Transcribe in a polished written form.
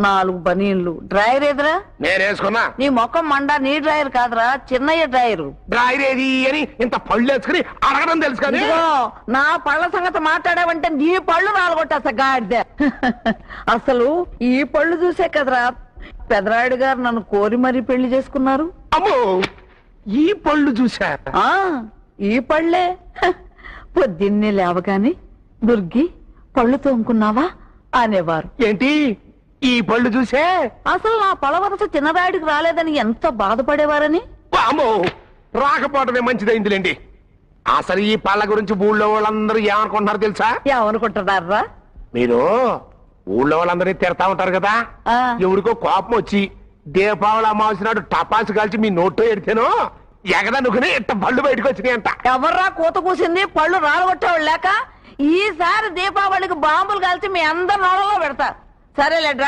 4 బనీన్లు, driver ఎదురా నేనేసుకున్నా. నీ మొఖం మండ, నీ డ్రైవర్ కాదురా చిన్నయ్య డ్రైవరు. డ్రైవర్ ఏది అని ఇంత పళ్ళు వేసుకుని అడగడం తెలుసు కానీ ఇదిగో, నా పళ్ళ సంగతి మాట్లాడావంటే నీ పళ్ళు నాలుగొట్టేస్తా గాడిదే. అసలు ఈ పళ్ళు చూసే కదరా పెదరాయుడు గారు నన్ను కోరి మరీ పెళ్లి చేసుకున్నారు. అమ్మో, ఈ పళ్ళు చూసా? ఆ ఈ పళ్ళే. పొద్దున్నే లేవగాని దుర్గి పళ్ళు తోముకున్నావా అనేవారు. ఏంటి ఈ పళ్ళు చూసే? అసలు నా పళ్ళ వరస చిన్నరాయుడికి రాలేదని ఎంత బాధపడేవారని. అమ్మో, రాకపోవటమే మంచిదైందిలేండి. అసలు ఈ పళ్ళ గురించి ఊళ్ళో వాళ్ళందరూ ఏమనుకుంటున్నారు తెలుసా? ఏమనుకుంటున్నారా? మీరు ఊళ్ళో వాళ్ళందరినీ తిడతా ఉంటారు కదా, ఎవరికో కోపం వచ్చి దీపావళి అమావాస్య నాడు టపాసు కాల్చి మీ నోట్లో ఎడితేనో ఎగదనుకుని ఇట్ట పళ్ళు బయటకు వచ్చినాయి అంట. ఎవర్రా కూత కూసింది? పళ్ళు రాలగొట్టేవాళ్ళు లేక ఈసారి దీపావళికి బాంబులు కాల్చి మీ అందరి నోళ్ళలో పెడతారు. సరేలే.